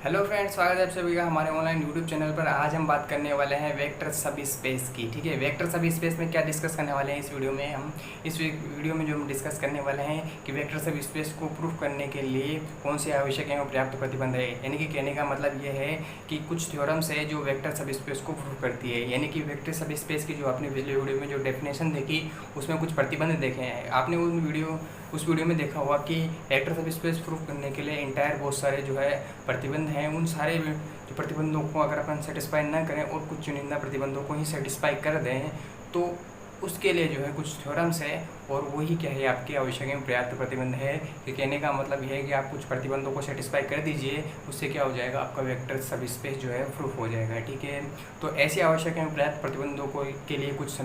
Hello friends, स्वागत है आप सभी का हमारे ऑनलाइन यूट्यूब चैनल पर। आज हम बात करने वाले हैं वेक्टर सब स्पेस की। ठीक है, वेक्टर सब स्पेस में क्या डिस्कस करने वाले हैं इस वीडियो में इस वीडियो में जो हम डिस्कस करने वाले हैं कि वेक्टर सब स्पेस को प्रूफ करने के लिए कौन से आवश्यक एवं पर्याप्त प्रतिबंध है। यानी कि कहने का मतलब ये है कि कुछ थ्योरम्स है जो वेक्टर सब स्पेस को प्रूफ करती है। यानी कि वेक्टर सब स्पेस की जो आपने पिछले वीडियो में जो डेफिनेशन देखी उसमें कुछ प्रतिबंध देखे हैं। आपने उस वीडियो में देखा होगा कि वेक्टर सब स्पेस प्रूफ करने के लिए इंटायर बहुत सारे जो है प्रतिबंध हैं। उन सारे जो प्रतिबंधों को अगर अपन सेटिस्फाई ना करें और कुछ चुनिंदा प्रतिबंधों को ही सेटिस्फाई कर दें तो उसके लिए जो है कुछ थ्योरम्स है और वही क्या है आपके आवश्यक एवं पर्याप्त प्रतिबंध है। कि कहने का मतलब यह है कि आप कुछ प्रतिबंधों को सेटिस्फाई कर दीजिए, उससे क्या हो जाएगा, आपका वेक्टर सब स्पेस जो है प्रूफ हो जाएगा। ठीक है, तो ऐसे आवश्यक एवं पर्याप्त प्रतिबंधों को के लिए कुछ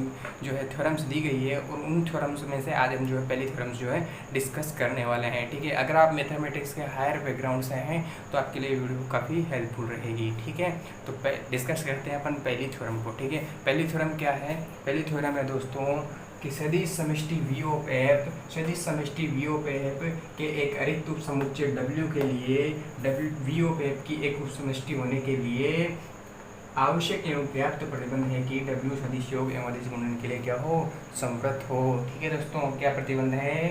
जो है थ्योरम्स दी गई है और उन थ्योरम्स में से आज हम जो है पहली थ्योरम्स जो है डिस्कस करने वाले हैं। ठीक है, अगर आप मैथमेटिक्स के हायर बैकग्राउंड से हैं तो आपके लिए वीडियो काफ़ी हेल्पफुल रहेगी। ठीक है, तो डिस्कस करते हैं अपन पहली थ्योरम को। ठीक है, पहली थ्योरम क्या है? पहली थ्योरम है दोस्तों कि सदिश समष्टि वी ऑफ एफ, सदिश समष्टि वी ऑफ एफ के एक अरिक्त उप समुच्चय W के लिए वी ऑफ एफ की एक उप समष्टि होने के लिए आवश्यक एवं पर्याप्त प्रतिबंध है कि W सदिश योग एवं अदिश गुणन के लिए क्या हो, समृद्ध हो। ठीक है दोस्तों, क्या प्रतिबंध है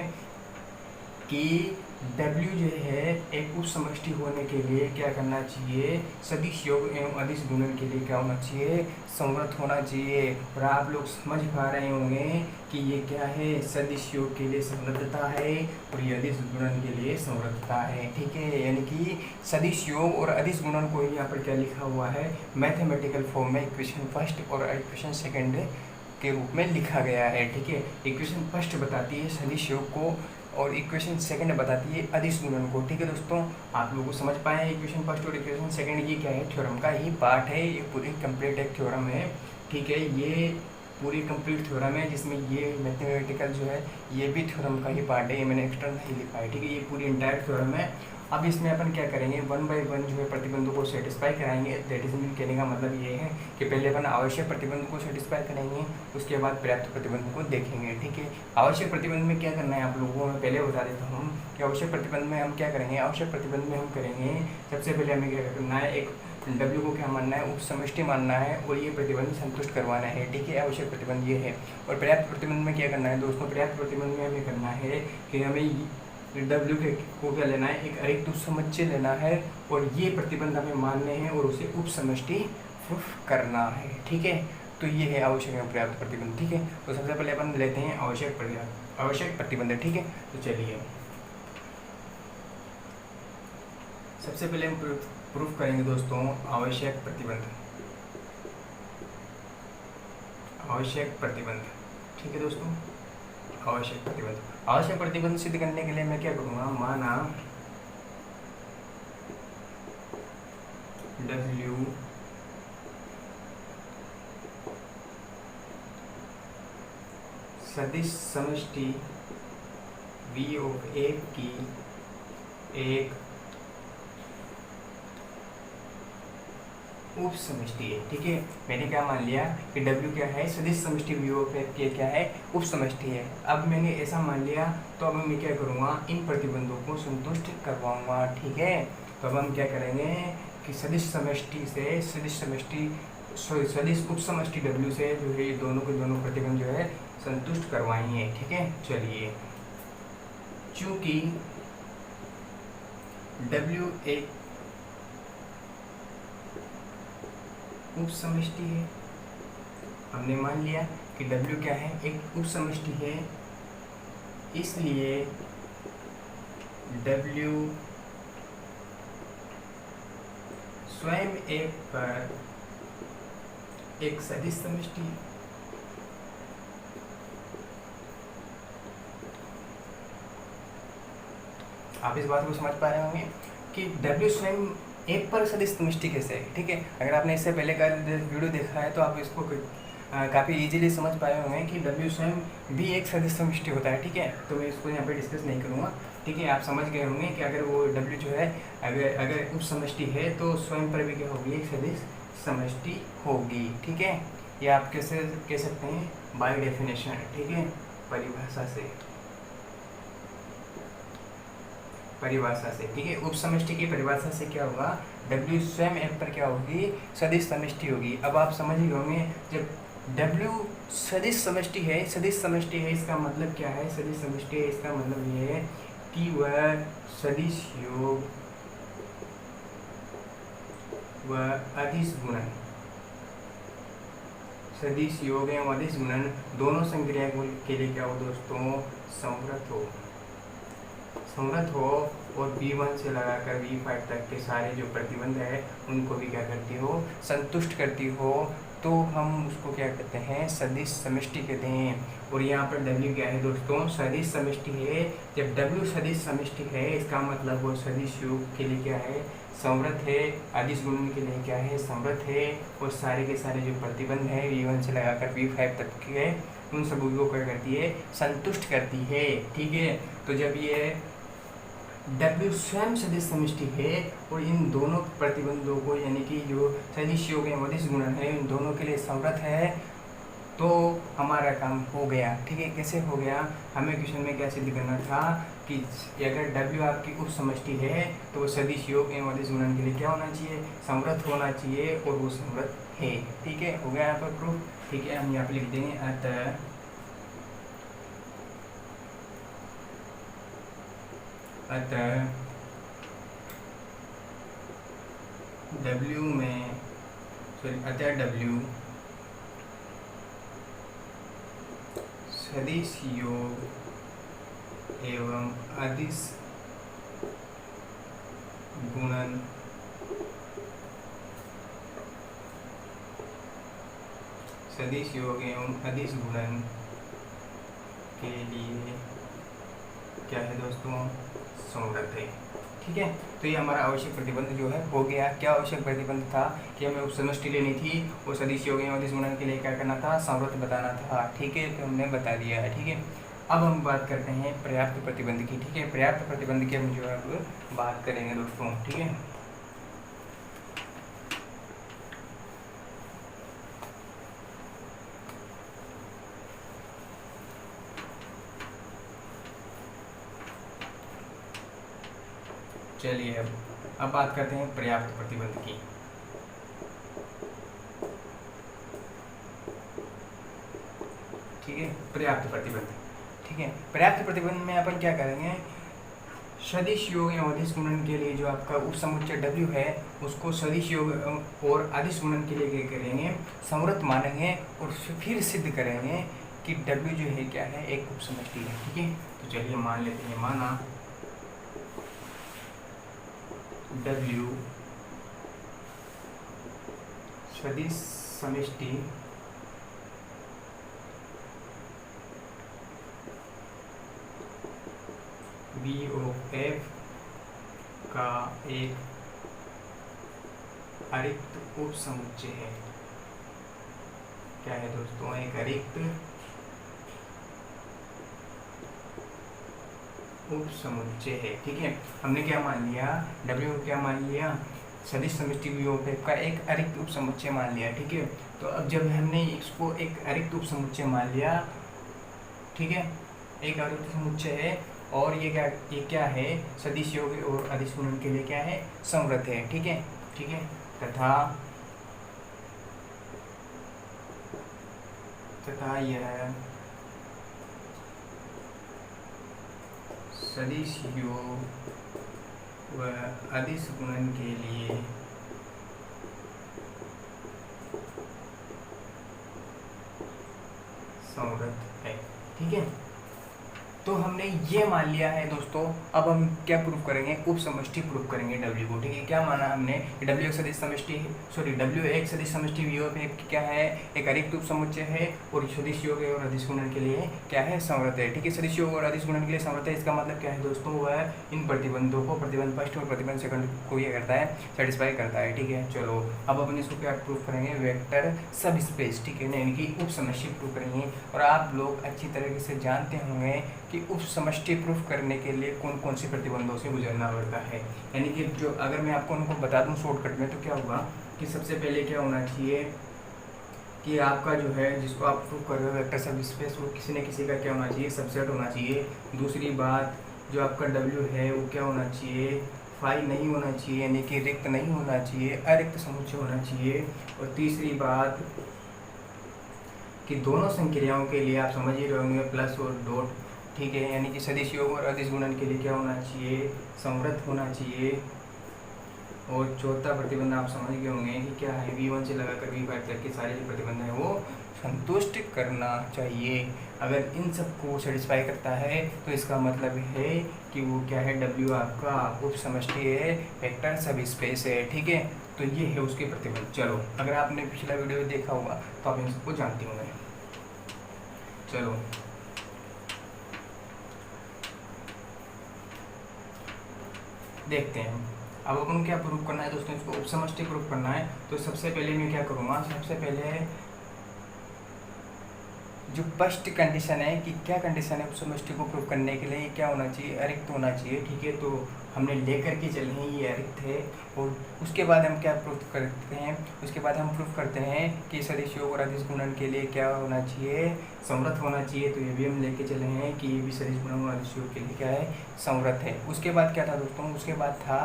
कि W जो है एक उप समष्टि होने के लिए क्या करना चाहिए, सदिश योग एवं अदिश गुणन के लिए क्या होना चाहिए, समृद्ध होना चाहिए। और आप लोग समझ पा रहे होंगे कि ये क्या है, सदिश योग के लिए समृद्धता है और ये अदिश गुणन के लिए समृद्धता है। ठीक है, यानी कि सदिश योग और अदिश गुणन को यहाँ पर क्या लिखा हुआ है, मैथमेटिकल फॉर्म में इक्वेशन फर्स्ट और इक्वेशन सेकेंड के रूप में लिखा गया है। ठीक है, इक्वेशन फर्स्ट बताती है सदिश योग को और इक्वेशन सेकंड बताती है अदिश गुणन को। ठीक है दोस्तों, आप लोगों को समझ पाए इक्वेशन फर्स्ट और इक्वेशन सेकंड ये क्या है, थ्योरम का ही पार्ट है। ये पूरी कंप्लीट एक थ्योरम है। ठीक है, ये पूरी कंप्लीट थ्योरम है जिसमें ये मैथमेटिकल जो है ये भी थ्योरम का ही पार्ट है। ये मैंने एक्स्ट्रा नहीं लिखा है। ठीक है, ये पूरी इंटायर थ्योरम है। अब इसमें अपन क्या करेंगे, वन बाय वन जो है प्रतिबंधों को सेटिस्फाई कराएंगे। दैट इज मीन कहने का मतलब ये है कि पहले अपन आवश्यक प्रतिबंध को सेटिस्फाई करेंगे, उसके बाद पर्याप्त प्रतिबंध को देखेंगे। ठीक है, आवश्यक प्रतिबंध में क्या करना है आप लोगों को मैं पहले बता देता हूँ कि आवश्यक प्रतिबंध में हम क्या करेंगे। आवश्यक प्रतिबंध में हम करेंगे, सबसे पहले हमें क्या करना है, एक W को क्या मानना है, उप समष्टि मानना है और ये प्रतिबंध संतुष्ट करवाना है। ठीक है, आवश्यक प्रतिबंध ये है। और पर्याप्त प्रतिबंध में क्या करना है दोस्तों, पर्याप्त प्रतिबंध में हमें करना है कि हमें W के को क्या लेना है, एक अरिक्त उप समुच्चय लेना है और ये प्रतिबंध हमें मानने हैं और उसे उप समष्टि प्रूफ करना है। ठीक है, तो ये है आवश्यक एवं पर्याप्त प्रतिबंध। ठीक है, तो सबसे पहले अपन लेते हैं आवश्यक प्रतिबंध। ठीक है, तो चलिए सबसे पहले हम प्रूफ करेंगे दोस्तों आवश्यक प्रतिबंध। ठीक है दोस्तों, आवश्यक प्रतिबंध सिद्ध करने के लिए मैं क्या करूँगा, माना W सदिश समष्टि V ऑफ एफ की एक उप समष्टि है। ठीक है, मैंने क्या मान लिया कि W क्या है, सदिश समष्टि V ऑफ एफ की क्या है, उप समष्टि है। अब मैंने ऐसा मान लिया तो अब मैं क्या करूँगा, इन प्रतिबंधों को संतुष्ट करवाऊंगा। ठीक है, तो अब हम क्या करेंगे कि सदिश उप समष्टि W से जो है ये दोनों के दोनों प्रतिबंध जो है संतुष्ट करवाएंगे। ठीक है, चलिए चूंकि W एक उप समष्टि है, हमने मान लिया कि W क्या है, एक उप समष्टि है, इसलिए W स्वयं एक पर एक सदिश समष्टि है। आप इस बात को समझ पा रहे होंगे कि W स्वयं एक पर सदिश समष्टि कैसे है। ठीक है, अगर आपने इससे पहले का वीडियो देखा है तो आप इसको काफ़ी इजीली समझ पाए होंगे कि W स्वयं भी एक सदिश समष्टि होता है। ठीक है, तो मैं इसको यहाँ पे डिस्कस नहीं करूँगा। ठीक है, आप समझ गए होंगे कि अगर वो W जो है अगर उप समष्टि है तो स्वयं पर भी क्या होगी, एक सदिश समष्टि होगी। ठीक है, ये आप कैसे कह सकते हैं, बाय डेफिनेशन। ठीक है, परिभाषा से। परिभाषा से, ठीक है। उप समष्टि की परिभाषा से क्या होगा, W स्वयं एक पर क्या होगी, सदिश समष्टि होगी। अब आप समझ ही होंगे, जब W सदिश समष्टि है, सदिश समष्टि है इसका मतलब क्या है, सदिश समष्टि है इसका मतलब ये है कि वह सदिश योग व अदिश गुणन, सदिश योग एवं अदिश गुणन दोनों संक्रिया के लिए क्या हो दोस्तों, समृद्ध हो और V1 से लगाकर V5 तक के सारे जो प्रतिबंध है उनको भी क्या करती हो, संतुष्ट करती हो, तो हम उसको क्या कहते हैं, सदिश समष्टि कहते हैं। और यहाँ पर W क्या है दोस्तों, सदिश समष्टि है। जब W सदिश समष्टि है इसका मतलब वो सदिश योग के लिए क्या है, समृद्ध है, अदिश गुणन के लिए क्या है, समृद्ध है, और सारे के सारे जो प्रतिबंध है V1 से लगाकर V5 तक के उन सभी को क्या करती है, संतुष्ट करती है, ठीक है। तो जब ये W स्वयं सदिश समष्टि है और इन दोनों प्रतिबंधों को यानी कि जो सदिश योग एवं अदिश गुणन है इन दोनों के लिए समृद्ध है, तो हमारा काम हो गया, ठीक है। कैसे हो गया, हमें क्वेश्चन में क्या सिद्ध करना था कि अगर W आपकी उप समष्टि है तो वो सदिश योग एवं अदिश गुणन के लिए क्या होना चाहिए, समृद्ध होना चाहिए, और वो समृद्ध है, ठीक है। हो गया यहाँ पर प्रूफ, ठीक है। हम यहाँ पर लिख देंगे अतः W में W सदिश योग एवं अदिश गुणन सदिश योग एवं अदिश गुणन के लिए क्या है दोस्तों, समृद्ध है, ठीक है। तो ये हमारा आवश्यक प्रतिबंध जो है हो गया। क्या आवश्यक प्रतिबंध था कि हमें उप समष्टि लेनी थी और सदिश योग एवं अदिश गुणन के लिए क्या करना था, समृद्ध बताना था, ठीक है। तो हमने बता दिया है, ठीक है। अब हम बात करते हैं पर्याप्त प्रतिबंध की, ठीक है। पर्याप्त प्रतिबंध की हम जो है अब बात करेंगे दोस्तों, ठीक है। चलिए अब बात करते हैं पर्याप्त प्रतिबंध की, ठीक है। पर्याप्त प्रतिबंध, ठीक है। पर्याप्त प्रतिबंध में अपन क्या करेंगे, सदिश योग एवं अदिश गुणन के लिए जो आपका उप समुच्चय W है उसको सदिश योग और अदिश गुणन के लिए क्या करेंगे, समृद्ध मानेंगे, और फिर सिद्ध करेंगे कि W जो है क्या है, एक उप समष्टि है, ठीक है। तो चलिए मान लेते हैं, माना W सदिश समष्टि V of F का एक अरिक्त उप समुच्चय है। क्या है दोस्तों, एक अरिक्त उप समुच्चय है, ठीक है। हमने क्या मान लिया, W को क्या मान लिया, सदिश समष्टि V of F का एक अरिक्त उप समुच्चय मान लिया, ठीक है। तो अब जब हमने इसको एक अरिक्त उप समुच्चय मान लिया, ठीक है, एक अरिक्त समुच्चय है, और ये क्या है, सदिश योग और अदिश गुणन के लिए क्या है, समृद्ध है, ठीक है, ठीक है। तथा यह सदिश योग व अदिश गुणन के लिए समृद्ध है, ठीक है। तो हमने ये मान लिया है दोस्तों। अब हम क्या प्रूफ करेंगे, उप समष्टि प्रूफ करेंगे W को, ठीक है। क्या माना हमने, W एक सदिश समष्टि, W एक सदिश समष्टि V of F क्या है, एक अरिक्त उप समुच्चय है, और सदिश योग और अदिश गुणन के लिए क्या है, समृद्ध है, ठीक है। सदिश योग और अदिश गुणन के लिए समृद्ध है, इसका मतलब क्या है दोस्तों, वह इन प्रतिबंधों को, प्रतिबंध फर्स्ट और प्रतिबंध सेकंड को ये करता है, सेटिस्फाई करता है, ठीक है। चलो अब अपन इसको क्या प्रूफ करेंगे, वेक्टर सब स्पेस, ठीक है, यानी कि उप समष्टि प्रूफ करेंगे। और आप लोग अच्छी तरीके से जानते होंगे कि उप समष्टि प्रूफ करने के लिए कौन कौन से प्रतिबंधों से गुजरना पड़ता है, यानी कि जो अगर मैं आपको उनको बता दूं शॉर्टकट में, तो क्या होगा कि सबसे पहले क्या होना चाहिए कि आपका जो है जिसको आप प्रूफ कर रहे हो वेक्टर सब स्पेस, वो किसी न किसी का क्या होना चाहिए, सबसेट होना चाहिए। दूसरी बात जो आपका W है वो क्या होना चाहिए, फाई नहीं होना चाहिए, यानी कि रिक्त नहीं होना चाहिए, अरिक्त समुच्चय होना चाहिए। और तीसरी बात कि दोनों संक्रियाओं के लिए आप समझ ही रहे होंगे प्लस और डॉट, ठीक है, यानी कि सदिश योग और अदिश गुणन के लिए क्या होना चाहिए, संवृत होना चाहिए। और चौथा प्रतिबंध आप समझ गए होंगे कि क्या है, V1 से लगाकर V5 तक के सारे जो प्रतिबंध हैं वो संतुष्ट करना चाहिए। अगर इन सबको सेटिस्फाई करता है तो इसका मतलब है कि वो क्या है, W आपका उप समष्टि है, वेक्टर सब स्पेस है, ठीक है। तो ये है उसके प्रतिबंध। चलो, अगर आपने पिछला वीडियो देखा होगा तो आप इन सबको जानते होंगे। चलो देखते हैं अब अपन क्या प्रूव करना है दोस्तों, इसको उपसमष्टि प्रूव करना है। तो सबसे पहले मैं क्या करूँगा, सबसे पहले जो फर्स्ट कंडीशन है कि क्या कंडीशन है उपसमष्टि को प्रूव करने के लिए, क्या होना चाहिए, अरिक्त होना चाहिए, ठीक है। तो हमने लेकर के चले हैं ये अरिक्त है। और उसके बाद हम क्या प्रूव करते हैं, उसके बाद हम प्रूव करते हैं कि सदिश योग और अदिश गुणन के लिए क्या होना चाहिए, संवृत होना चाहिए। तो ये भी हम लेके चले हैं कि ये भी सदिश गुणन और अदिश योग के लिए क्या है, संवृत है। उसके बाद क्या था दोस्तों, उसके बाद था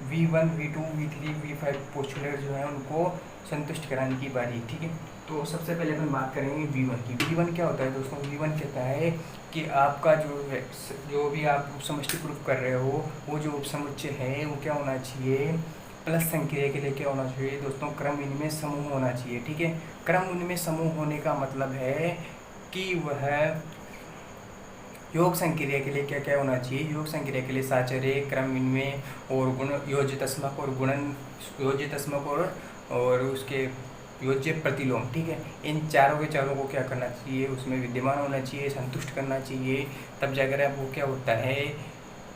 V1, V2, V3, V5 postulate जो है उनको संतुष्ट कराने की बारी, ठीक है। तो सबसे पहले अपन बात करेंगे V1 की। V1 क्या होता है दोस्तों, V1 कहता है कि आपका जो भी आप उपसमुच्चय प्रूफ कर रहे हो वो जो उपसमुच्चय है वो क्या होना चाहिए, प्लस संक्रिया के लिए क्या होना चाहिए दोस्तों, क्रम विनिमय समूह होना चाहिए, ठीक है। क्रम विनिमय समूह होने का मतलब है कि वह योग संक्रिया के लिए क्या क्या होना चाहिए, योग संक्रिया के लिए साचर्य, क्रम विनिमय और गुण योज्य तस्मक और गुणन योज्य तस्मक और उसके योज्य प्रतिलोम, ठीक है। इन चारों के चारों को क्या करना चाहिए, उसमें विद्यमान होना चाहिए, संतुष्ट करना चाहिए, तब जाकर वो क्या होता है,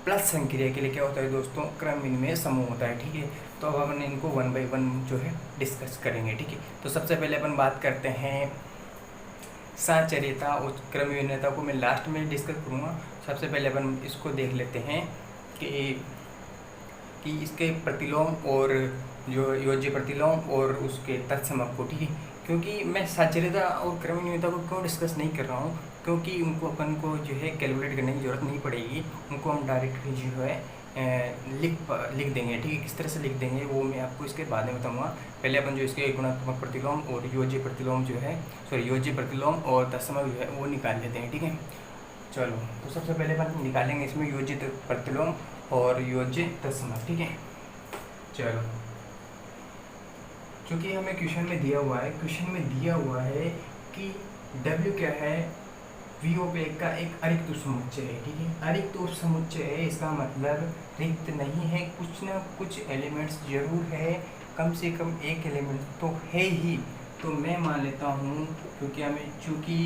प्लस संक्रिया के लिए क्या होता है दोस्तों, क्रम विनिमय समूह होता है, ठीक है। तो अब अपन इनको 1 by 1 जो है डिस्कस करेंगे, ठीक है। तो सबसे पहले अपन बात करते हैं साचर्यता और क्रम विनिमयता को मैं लास्ट में डिस्कस करूँगा। सबसे पहले अपन इसको देख लेते हैं कि इसके प्रतिलोम और जो योज्य प्रतिलोम और उसके तत्समक को, ठीक है। क्योंकि मैं साचर्यता और क्रम विनिमयता को क्यों डिस्कस नहीं कर रहा हूँ, क्योंकि उनको अपन को जो है कैलकुलेट करने की ज़रूरत नहीं पड़ेगी, उनको हम डायरेक्ट जो है लिख देंगे, ठीक है। किस तरह से लिख देंगे वो मैं आपको इसके बाद में बताऊंगा। पहले अपन जो इसके गुणात्मक प्रतिलोम और योज्य प्रतिलोम जो है, योज्य प्रतिलोम और तत्समक जो है वो निकाल लेते हैं, ठीक है। चलो, तो सबसे पहले अपन निकालेंगे इसमें योज्य प्रतिलोम और योज्य तत्समक, ठीक है। चलो, चूँकि हमें क्वेश्चन में दिया हुआ है कि W क्या है, V/1 का एक अरिक्त उपसमुच्चय है, ठीक है। अरिक्त उपसमुच्चय है, इसका मतलब रिक्त नहीं है, कुछ ना कुछ एलिमेंट्स जरूर है, कम से कम एक एलिमेंट तो है ही। तो मैं मान लेता हूँ चूँकि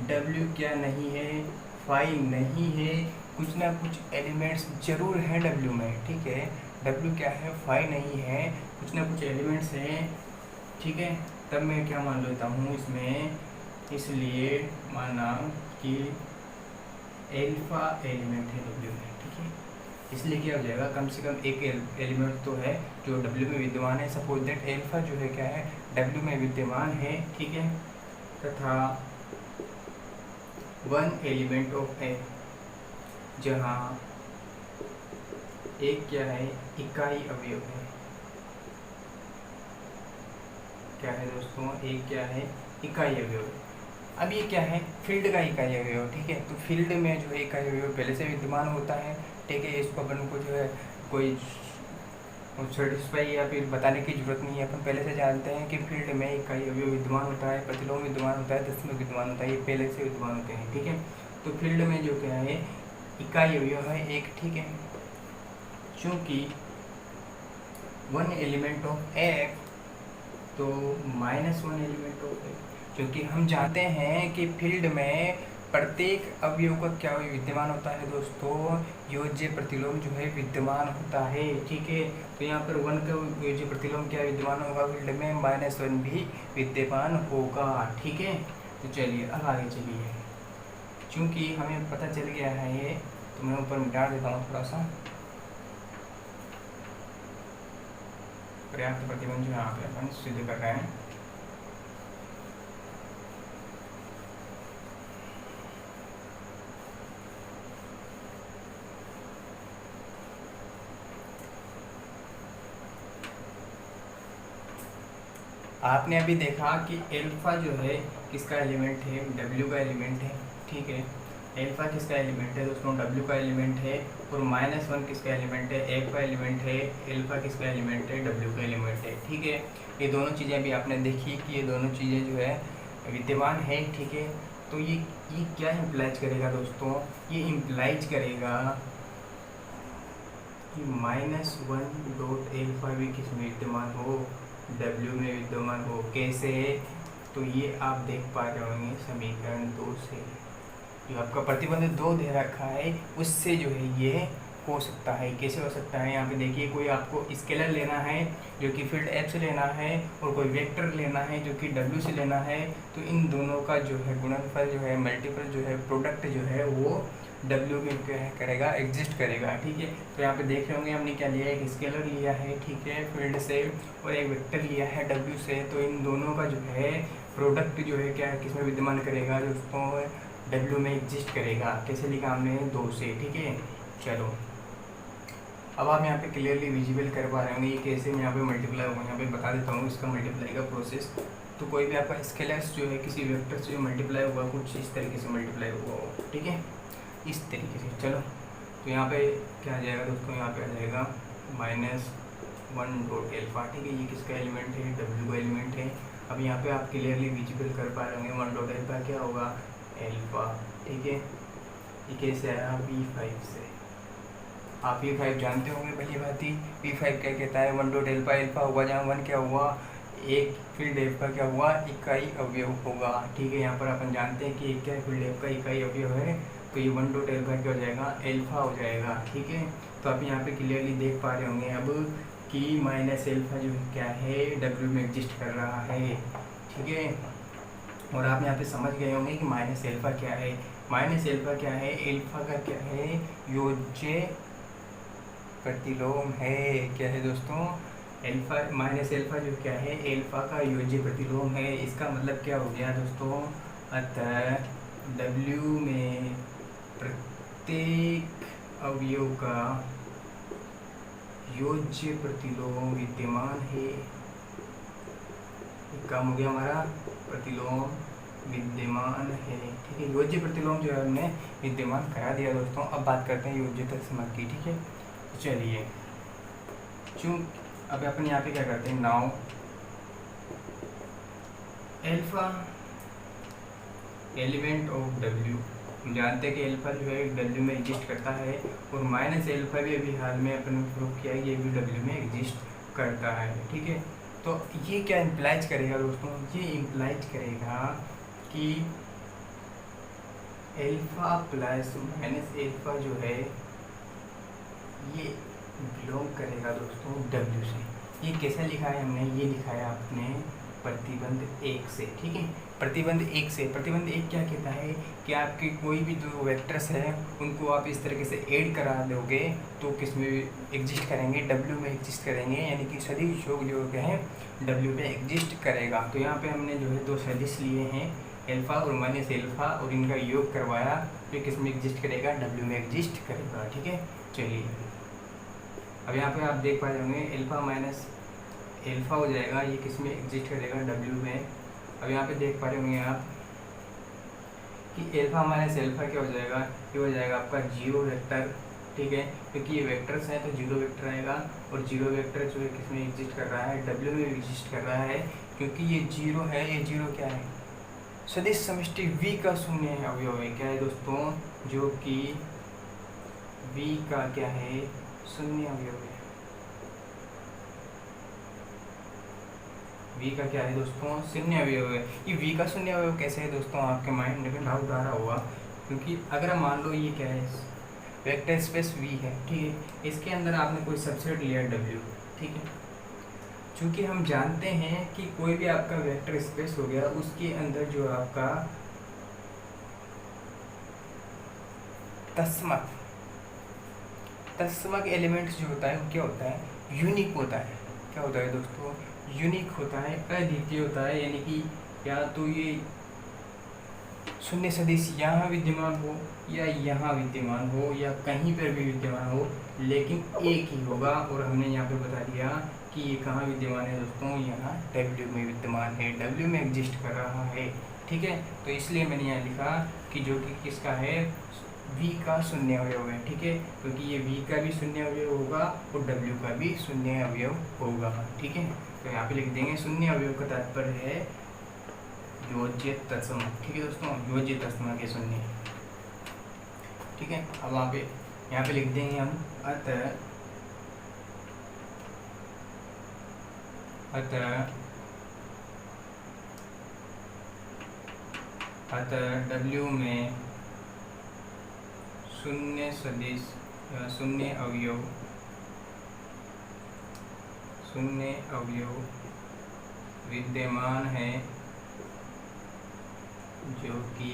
W क्या नहीं है, फाई नहीं है, कुछ ना कुछ एलिमेंट्स जरूर हैं W में, ठीक है। W क्या है, फाई नहीं है, कुछ ना कुछ एलिमेंट्स हैं, ठीक है। तब मैं क्या मान लेता हूँ इसमें, इसलिए माना कि एल्फा एलिमेंट है W में, ठीक है। इसलिए क्या हो जाएगा, कम से कम एक एलिमेंट तो है जो W में विद्यमान है। सपोज दैट एल्फा जो है क्या है, W में विद्यमान है, ठीक है, तथा 1 एलिमेंट ऑफ है, जहाँ एक क्या है, इकाई अवयव है। क्या है दोस्तों, एक क्या है, इकाई अवयव। अब ये क्या है, फील्ड का इकाई अवयव, ठीक है। तो फील्ड में जो है इकाई अवयव पहले से विद्यमान होता है, ठीक है। इसको अपन को जो है कोई सेटिस्फाई या फिर बताने की जरूरत नहीं है, अपन पहले से जानते हैं कि फील्ड में इकाई अवयव विद्यमान होता है, प्रतिलोम विद्यमान होता है, तत्समक विद्यमान होता है, ये पहले से विद्यमान होते हैं, ठीक है। तो फील्ड में जो क्या है, इकाई अवयव है एक, ठीक है। चूँकि 1 एलिमेंट ऑफ F तो -1 एलिमेंट ऑफ F, क्योंकि हम जानते हैं कि फील्ड में प्रत्येक अवयव का क्या विद्यमान होता है दोस्तों, योज्य प्रतिलोम जो है विद्यमान होता है, ठीक है। तो यहाँ पर 1 का योज्य प्रतिलोम क्या विद्यमान होगा फील्ड में, -1 भी विद्यमान होगा, ठीक है। तो चलिए अब आगे चलिए, चूँकि हमें पता चल गया है ये, तो मैं ऊपर मिटा देता हूँ थोड़ा सा, पर्याप्त प्रतिबंध जो यहाँ पे अपन सिद्ध कर रहे हैं। आपने अभी देखा कि एल्फा जो है किसका एलिमेंट है, डब्ल्यू का एलिमेंट है, ठीक है। एल्फा किसका एलिमेंट है दोस्तों, डब्ल्यू का एलिमेंट है। और -1 किसका एलिमेंट है, एफ का एलिमेंट है। एल्फा किसका एलिमेंट है, डब्ल्यू का एलिमेंट है, ठीक है। ये दोनों चीज़ें भी आपने देखी कि ये दोनों चीज़ें जो है विद्यमान है, ठीक है। तो ये क्या इम्प्लाइज करेगा दोस्तों, ये इम्प्लाइज करेगा कि -1 डॉट एल्फा भी किस में विद्यमान हो, डब्ल्यू में विद्यमान हो। कैसे, तो ये आप देख पा रहे होंगे समीकरण 2 से, जो आपका प्रतिबंध 2 दे रखा है उससे जो है ये हो सकता है। कैसे हो सकता है, यहाँ पे देखिए, कोई आपको स्केलर लेना है जो कि फील्ड एफ से लेना है, और कोई वेक्टर लेना है जो कि डब्ल्यू से लेना है। तो इन दोनों का जो है गुणनफल जो है, मल्टीपल जो है, प्रोडक्ट जो है वो डब्ल्यू में क्या करेगा, एग्जिस्ट करेगा, ठीक है। तो यहाँ पे देख रहे होंगे हमने क्या लिया है, एक स्केलर लिया है, ठीक है, फील्ड से, और एक वेक्टर लिया है डब्ल्यू से। तो इन दोनों का जो है प्रोडक्ट जो है क्या किस में विद्यमान करेगा दोस्तों, डब्ल्यू में एग्जिस्ट करेगा। कैसे लिखा हमने, 2 से, ठीक है। चलो अब आप यहाँ पे क्लियरली विजिबल कर पा रहे होंगे ये कैसे मैं यहाँ पे मल्टीप्लाई होगा, यहाँ पे बता देता हूँ इसका मल्टीप्लाई का प्रोसेस। तो कोई भी आपका स्केलर्स जो है किसी वेक्टर से जो मल्टीप्लाई होगा, कुछ इस तरीके से मल्टीप्लाई होगा, ठीक है, इस तरीके से। चलो तो यहाँ पे क्या आ जाएगा दोस्तों, यहाँ पे आ जाएगा -1 डॉट एल्फा, ठीक है। ये किसका एलिमेंट है, डब्ल्यू का एलिमेंट है। अब यहाँ पे आप क्लियरली विजिबल कर पा रहे होंगे 1 डॉट एल्फा क्या होगा, एल्फा, ठीक है। ये कैसे आया, V5 से। आप V5 जानते होंगे भली भांति। V5 क्या कहता है, 1 डॉट एल्फा, एल्फा हुआ जहाँ 1 क्या हुआ, एक फील्ड एफ का क्या हुआ, इकाई अवयव होगा, ठीक है। यहाँ पर अपन जानते हैं कि एक क्या फील्ड एफ का इकाई अवयव है, तो ये 1 डॉट एल्फा क्या हो जाएगा, एल्फा हो जाएगा, ठीक है। तो आप यहाँ पे क्लियरली देख पा रहे होंगे अब कि माइनस एल्फा जो क्या है डब्ल्यू में एग्जिस्ट कर रहा है, ठीक है। और आप यहाँ पे समझ गए होंगे कि माइनस एल्फा क्या है। माइनस एल्फा क्या है, एल्फा का क्या है, योज्य प्रतिलोम है। क्या है दोस्तों, एल्फा माइनस एल्फा जो क्या है, एल्फा का योज्य प्रतिलोम है। इसका मतलब क्या हो गया दोस्तों, अतः डब्ल्यू में प्रत्येक अवयव का योज्य प्रतिलोम विद्यमान है। काम हो गया हमारा, प्रतिलोम विद्यमान है, ठीक है। योज्य प्रतिलोम जो है हमने विद्यमान करा दिया दोस्तों। अब बात करते हैं योज्य तत्समक की, ठीक है। चलिए अब अपन यहाँ पे क्या करते हैं, now alpha element of W, हम जानते हैं कि एल्फा जो है डब्ल्यू में एग्जिस्ट करता है, और माइनस एल्फा भी अभी हाल में अपन ने प्रूव किया है ये भी डब्ल्यू में एग्जिस्ट करता है, ठीक है। तो ये क्या इम्प्लाइज करेगा दोस्तों, ये इम्प्लाइज करेगा कि एल्फा प्लस माइनस एल्फा जो है ये बिलोंग करेगा दोस्तों डब्ल्यू से। ये कैसे लिखा है हमने, ये लिखा है आपने प्रतिबंध 1 से, ठीक है। प्रतिबंध 1 से, प्रतिबंध 1 क्या कहता है कि आपके कोई भी जो वेक्टर्स है उनको आप इस तरीके से ऐड करा दोगे तो किस में एग्जिस्ट करेंगे, डब्ल्यू में एग्जिस्ट करेंगे, यानी कि सदिश योग जो क्या है डब्ल्यू में एग्जिस्ट करेगा। तो यहाँ पे हमने जो है 2 सदिश लिए हैं, एल्फा और माइनस एल्फा, और इनका योग करवाया तो किस में एग्जिस्ट करेगा, डब्ल्यू में एग्जिस्ट करेगा, ठीक है। चलिए अब यहाँ पे आप देख पा रहे होंगे एल्फा माइनस एल्फा हो जाएगा, ये किस में एग्जिस्ट करेगा, डब्ल्यू में। अब यहाँ पे देख पा रहे होंगे आप कि एल्फा माइनस एल्फा क्या हो जाएगा, ये हो जाएगा आपका 0 वेक्टर, ठीक है। क्योंकि ये वेक्टर्स हैं तो 0 वेक्टर आएगा, और 0 वेक्टर जो है किस में एग्जिस्ट कर रहा है, डब्ल्यू में एग्जिस्ट कर रहा है। क्योंकि ये 0 है, ये 0 क्या है, सदिश समष्टि V का शून्य अवयव है। क्या है दोस्तों, जो कि V का क्या है, शून्य अवयव है। V का क्या है दोस्तों, शून्य अवयव है। ये V का शून्य अवयव कैसे है दोस्तों, आपके माइंड में डाउट आ रहा होगा। क्योंकि अगर मान लो ये क्या है, वेक्टर स्पेस V है, ठीक है, इसके अंदर आपने कोई सबसेट लिया W, ठीक है। चूँकि हम जानते हैं कि कोई भी आपका वेक्टर स्पेस हो गया, उसके अंदर जो आपका तत्समक एलिमेंट्स जो होता है वो क्या होता है, यूनिक होता है। क्या होता है दोस्तों, यूनिक होता है, अद्वितीय होता है। यानी कि या तो ये शून्य सदिश यहाँ विद्यमान हो या यहाँ विद्यमान हो या कहीं पर भी विद्यमान हो, लेकिन एक ही होगा। और हमने यहाँ पे बता दिया कि ये कहाँ विद्यमान है दोस्तों, यहाँ W में विद्यमान है, W में एग्जिस्ट कर रहा है। ठीक है, तो इसलिए मैंने यहाँ लिखा कि जो कि किसका है, V का शून्य अवयव है। ठीक है, क्योंकि ये V का भी शून्य अवयव होगा और W का भी शून्य अवयव होगा। ठीक है, तो यहाँ पे लिख देंगे शून्य अवयव का तात्पर्य है योज्य तत्सम। ठीक है दोस्तों, योज्य तत्सम के शून्य। ठीक है, अब यहाँ पे लिख देंगे हम अतः W में शून्य सदिश शून्य अवयव विद्यमान है जो कि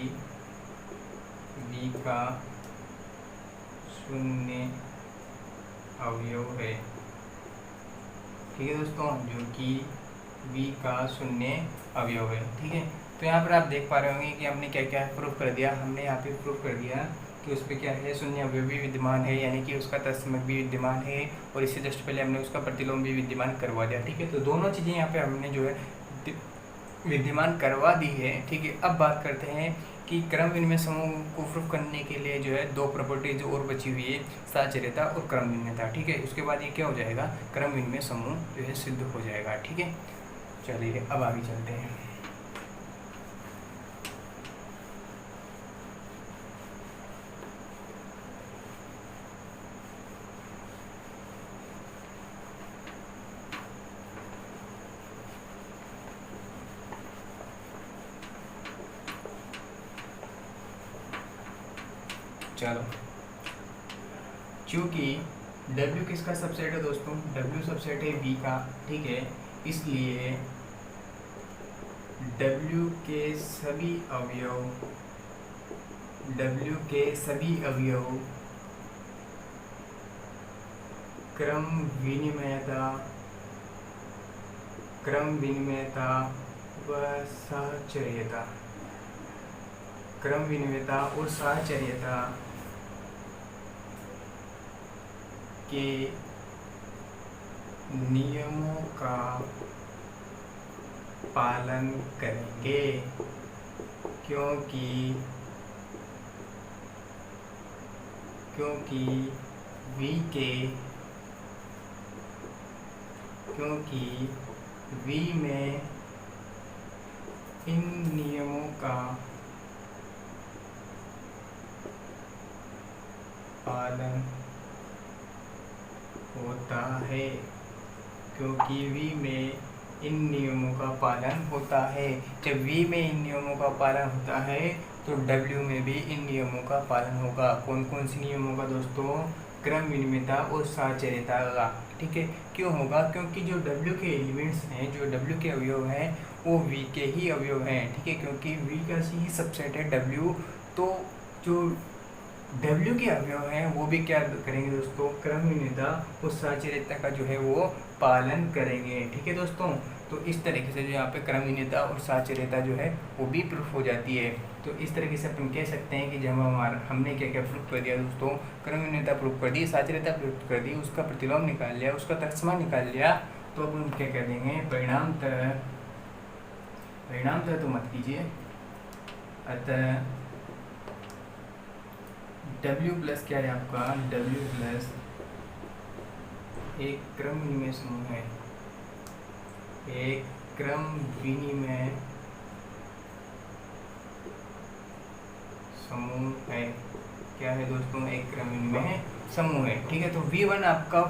V का शून्य अवयव है। ठीक है दोस्तों, जो कि V का शून्य अवयव है। ठीक है, तो यहाँ पर आप देख पा रहे होंगे कि हमने क्या क्या प्रूफ कर दिया। हमने यहाँ पे प्रूफ कर दिया कि उस पर क्या है, शून्य अवयव भी विद्यमान है, यानी कि उसका तत्समक भी विद्यमान है, और इससे जस्ट पहले हमने उसका प्रतिलोम भी विद्यमान करवा दिया। ठीक है, तो दोनों चीज़ें यहाँ पे हमने जो है विद्यमान करवा दी है। ठीक है, अब बात करते हैं कि क्रम विनिमय समूह को प्रूफ करने के लिए जो है दो प्रॉपर्टीज और बची हुई है, साहचर्यता और क्रम विनिमयता। ठीक है, उसके बाद ये क्या हो जाएगा, क्रम विनिमय समूह जो है सिद्ध हो जाएगा। ठीक है, चलिए अब आगे चलते हैं। चलो, चूँकि W किसका सबसेट है दोस्तों, W सबसेट है V का। ठीक है, इसलिए W के सभी अवयव क्रम विनिमयता और साहचर्यता के नियमों का पालन करेंगे, क्योंकि V में इन नियमों का पालन होता है, क्योंकि V में इन नियमों का पालन होता है। जब V में इन नियमों का पालन होता है तो W में भी इन नियमों का पालन होगा। कौन कौन से नियमों का दोस्तों, क्रम विनिमयता और साहचर्यता का। ठीक है, क्यों होगा, क्योंकि जो W के एलिमेंट्स हैं, जो W के अवयव हैं, वो V के ही अवयव हैं। ठीक है, क्योंकि V का ही सबसेट है W, तो जो W के अवयव हैं वो भी क्या करेंगे दोस्तों, क्रम विनिमयता और साहचर्यता का जो है वो पालन करेंगे। ठीक है दोस्तों, तो इस तरीके से जो यहाँ पे क्रम विनिमयता और साहचर्यता जो है वो भी प्रूफ हो जाती है। तो इस तरीके से अपन कह सकते हैं कि जब हमने क्या क्या प्रूफ कर दिया दोस्तों, क्रम विनिमयता प्रूफ कर दी, साहचर्यता प्रूफ कर दी, उसका प्रतिलोम निकाल लिया, उसका तत्समक निकाल लिया, तो अब हम क्या कर देंगे, परिणामतः तो मत कीजिए, अतः W प्लस क्या है आपका, W प्लस एक क्रम विनिमय समूह है, एक क्रम विनिमय समूह है। क्या है दोस्तों, एक क्रम विनिमय समूह है। ठीक है, तो V1 आपका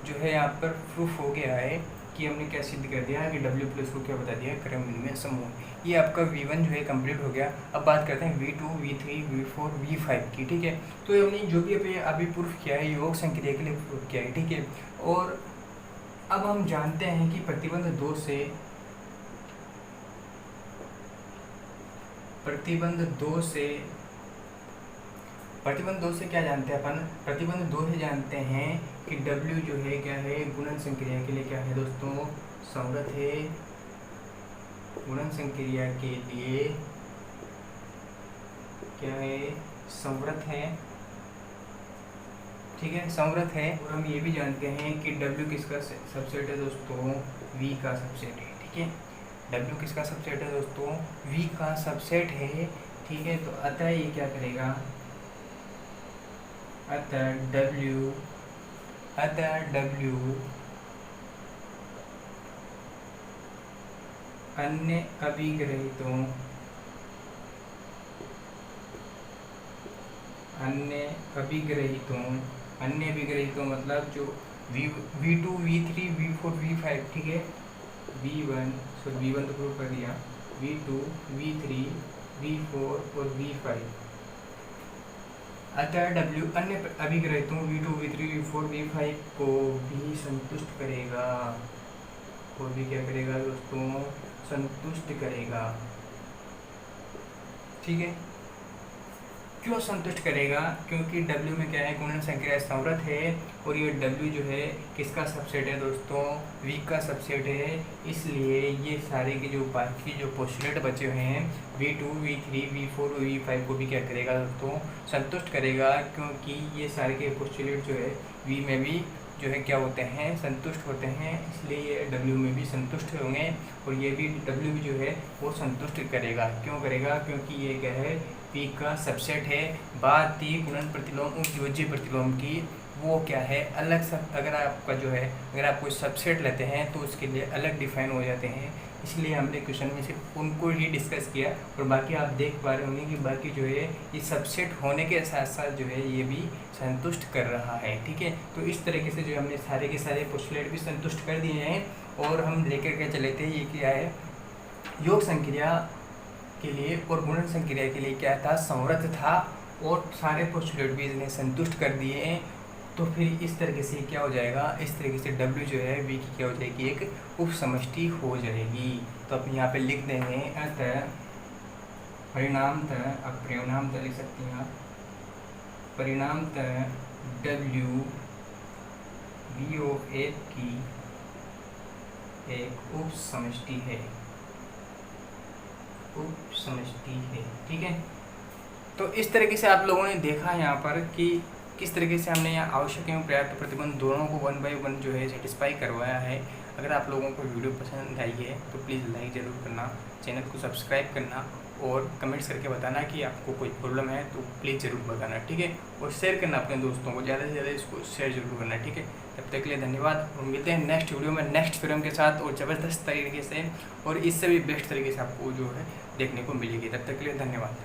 जो है यहाँ पर प्रूफ हो गया है कि हमने क्या सिद्ध कर दिया कि W प्लस को क्या बता दिया, क्रम विनिमय समूह। ये आपका V1 जो है कंप्लीट हो गया। अब बात करते हैं V2, V3, V4, V5 की। ठीक है, तो हमने जो भी अभी प्रूफ किया है योग संक्रिया के लिए प्रूफ किया है। ठीक है, और अब हम जानते हैं कि प्रतिबंध दो से क्या जानते हैं अपन, प्रतिबंध 2 से जानते हैं कि W जो है क्या है, गुणन संक्रिया के लिए क्या है दोस्तों, संवृत है। गुणन संक्रिया के लिए क्या है, संवृत है। ठीक है, संवृत है। और हम ये भी जानते हैं कि W किसका सबसेट है दोस्तों, V का सबसेट है। ठीक है, W किसका सबसेट है दोस्तों, V का सबसेट है। ठीक है, तो अतः ये क्या करेगा, अतः W अन्य अभिग्रहितों मतलब जो V2 V3 V4 V5, ठीक है, V1 तो प्रूव कर दिया, V2 V3 V4 और V5, अतः W अन्य अभिग्रहितों V2 V3 V4 V5 को भी संतुष्ट करेगा, को भी क्या करेगा दोस्तों, संतुष्ट करेगा। ठीक है, क्यों संतुष्ट करेगा, क्योंकि W में क्या है, गुणन संक्रिया संवृत है, और ये W जो है किसका सबसेट है दोस्तों, V का सबसेट है। इसलिए ये सारे के जो बाकी जो पोस्टुलेट बचे हुए हैं V2 V3 V4 और V5 को भी क्या करेगा दोस्तों, संतुष्ट करेगा, क्योंकि ये सारे के पोस्टुलेट जो है V में भी जो है क्या होते हैं, संतुष्ट होते हैं, इसलिए ये W में भी संतुष्ट होंगे, और ये भी W जो है वो संतुष्ट करेगा। क्यों करेगा, क्योंकि ये क्या है, P का सबसेट है। बात थी गुणन प्रतिलोम उपयोज्य प्रतिलोम की, वो क्या है, अलग सब, अगर आपका जो है, अगर आप कोई सबसेट लेते हैं तो उसके लिए अलग डिफाइन हो जाते हैं, इसलिए हमने क्वेश्चन में सिर्फ उनको ही डिस्कस किया, और बाकी आप देख पा रहे होंगे कि बाकी जो है ये सबसेट होने के साथ साथ जो है ये भी संतुष्ट कर रहा है। ठीक है, तो इस तरीके से जो हमने सारे के सारे पोस्टुलेट भी संतुष्ट कर दिए हैं, और हम लेकर के चले थे, ये क्या है, योग संक्रिया के लिए और गुणन संक्रिया के लिए क्या था, संवृत था, और सारे पोस्टुलेट भी इसने संतुष्ट कर दिए हैं। तो फिर इस तरीके से क्या हो जाएगा, इस तरीके से W जो है V की क्या हो जाएगी, एक उप समष्टि हो जाएगी। तो अब यहाँ पे लिख देंगे, अतः परिणामतः, अब परिणामतः लिख सकते हैं आप, परिणामतः W V ऑफ F की एक उप समष्टि है, उप समष्टि है। ठीक है, तो इस तरीके से आप लोगों ने देखा यहाँ पर कि किस तरीके से हमने यहाँ आवश्यक एवं पर्याप्त प्रतिबंध दोनों को 1 बाय 1 जो है सेटिस्फाई करवाया है। अगर आप लोगों को वीडियो पसंद आई है तो प्लीज़ लाइक ज़रूर करना, चैनल को सब्सक्राइब करना, और कमेंट्स करके बताना कि आपको कोई प्रॉब्लम है तो प्लीज़ ज़रूर बताना। ठीक है, और शेयर करना अपने दोस्तों को, ज़्यादा से ज़्यादा इसको शेयर जरूर करना। ठीक है, तब तक के लिए धन्यवाद, और मिलते हैं नेक्स्ट वीडियो में नेक्स्ट थ्योरम के साथ, और ज़बरदस्त तरीके से और इससे भी बेस्ट तरीके से आपको जो है देखने को मिलेगी। तब तक के लिए धन्यवाद।